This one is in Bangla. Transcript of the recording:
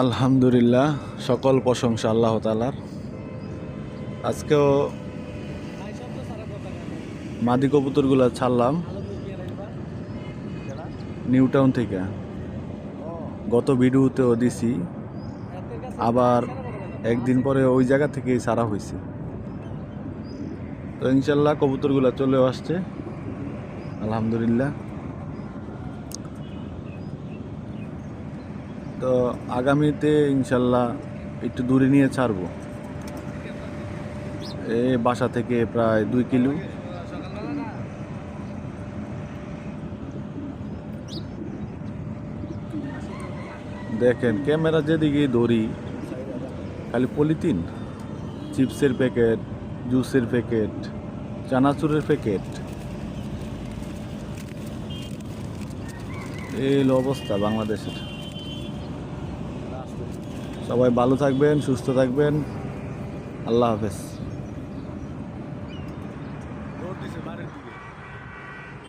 আলহামদুলিল্লাহ, সকল প্রশংসা আল্লাহ তাআলার। আজকেও মাদি কবুতরগুলো ছাড়লাম নিউ টাউন থেকে। গত ভিডিওতেও দিছি, আবার একদিন পরে ওই জায়গা থেকেই ছাড়া হয়েছে। তো ইনশাল্লাহ কবুতরগুলো চলেও আসছে, আলহামদুলিল্লাহ। তো আগামীতে ইনশাল্লাহ একটু দূরে নিয়ে ছাড়বো, এই বাসা থেকে প্রায় 2 কিলো। দেখেন ক্যামেরা যেদিকে ধরি খালি পলিথিন, চিপসের প্যাকেট, জুসের প্যাকেট, চানাচুরের প্যাকেট, এই হলো অবস্থা বাংলাদেশের। সবাই ভালো থাকবেন, সুস্থ থাকবেন, আল্লাহ হাফেজ।